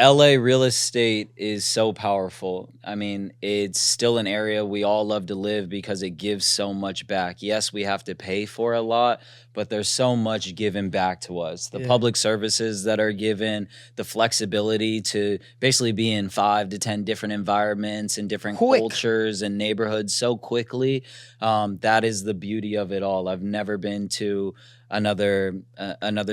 LA real estate is so powerful. I mean, it's still an area we all love to live because it gives so much back. Yes, we have to pay for a lot, but there's so much given back to us. The public services that are given, the flexibility to basically be in 5 to 10 different environments and different cultures and neighborhoods so quickly. That is the beauty of it all. I've never been to another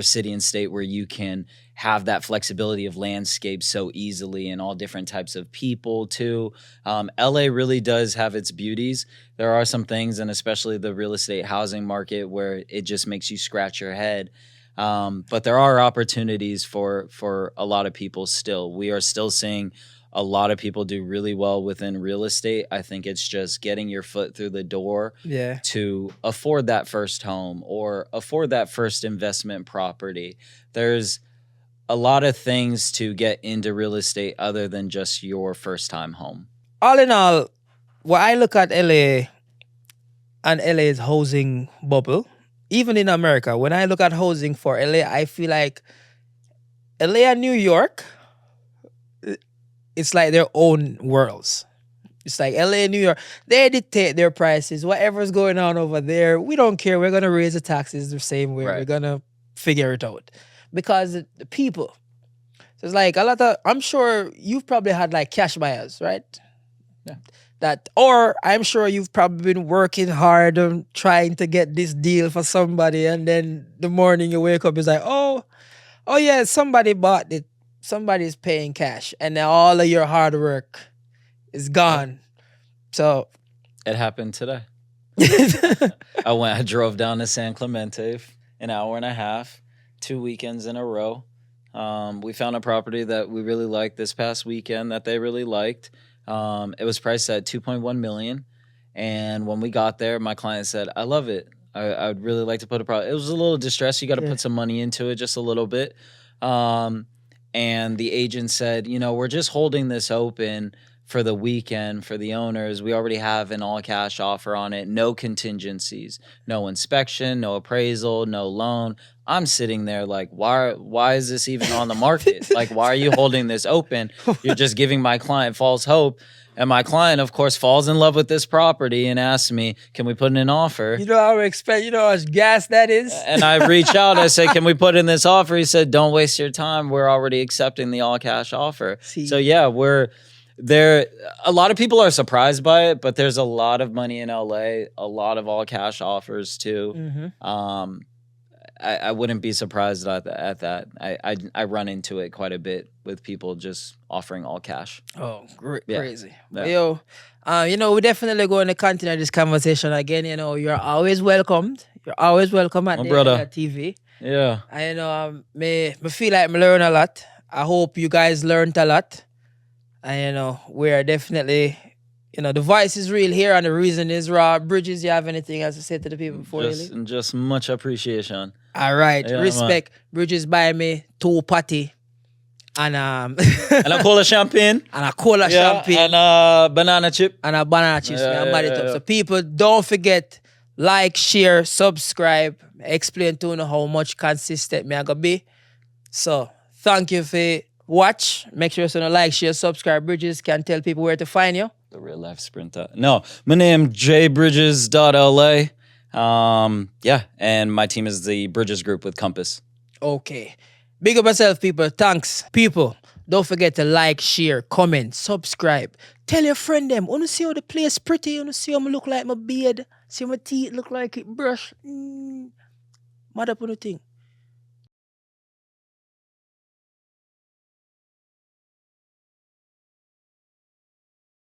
city and state where you can have that flexibility of landscape so easily and all different types of people too. LA really does have its beauties. There are some things, and especially the real estate housing market, where it just makes you scratch your head. But there are opportunities for a lot of people still. We are still seeing a lot of people do really well within real estate. I think it's just getting your foot through the door to afford that first home or afford that first investment property. There's a lot of things to get into real estate other than just your first time home. All in all, when I look at LA and LA's housing bubble, even in America, when I look at housing for LA, I feel like LA and New York, it's like their own worlds. It's like LA and New York, they dictate their prices. Whatever's going on over there, we don't care. We're gonna raise the taxes the same way. We're Right. gonna figure it out. Because the people. So it's like a lot of, I'm sure you've probably had like cash buyers, right? Yeah. That, or I'm sure you've probably been working hard on trying to get this deal for somebody, and then the morning you wake up, it's like, oh yeah, somebody bought it. Somebody's paying cash, and then all of your hard work is gone. So It happened today. I drove down to San Clemente, an hour and a half, 2 weekends in a row. We found a property that we really liked this past weekend that they really liked. It was priced at $2.1 million. And when we got there, my client said, I love it. I would really like to put a product. It was a little distressed. You got to put some money into it, just a little bit. And the agent said, we're just holding this open for the weekend for the owners. We already have an all cash offer on it. No contingencies, no inspection, no appraisal, no loan. I'm sitting there like, why is this even on the market? Like, why are you holding this open? You're just giving my client false hope. And my client, of course, falls in love with this property and asks me, can we put in an offer? You know how I expect, you know how much gas that is? And I reach out, I say, can we put in this offer? He said, don't waste your time. We're already accepting the all cash offer. So yeah, we're there. A lot of people are surprised by it, but there's a lot of money in LA, a lot of all cash offers too. Mm-hmm. I wouldn't be surprised at that. I run into it quite a bit with people just offering all cash. Oh, Yeah. crazy. Yeah. Yo, we're definitely going to continue this conversation again. You're always welcomed. You're always welcome at My the brother. Elliott TV. Yeah. I me feel like I learn a lot. I hope you guys learned a lot. And we're definitely, the voice is real here, and the reason is raw. Bridges, you have anything else to say to the people before you leave? Just much appreciation. All right, Yeah, respect. Bridges buy me 2 patty and And a cola champagne. and a cola champagne And a banana chip. and a banana chips. Yeah, Me, I it yeah, up. yeah. So people, don't forget, like, share, subscribe. Explain to you how much consistent me I gonna be. So thank you for watch. Make sure you like, share, subscribe. Bridges can tell people where to find you. The real life sprinter. No, my name jbridges.la. Yeah, and my team is the Bridges Group with Compass. Okay. Big up yourself, people. Thanks. People, don't forget to like, share, comment, subscribe. Tell your friend them. Wanna see how the place pretty? Wanna see how I look like my beard? See how my teeth look like it brush? Mad up on the thing.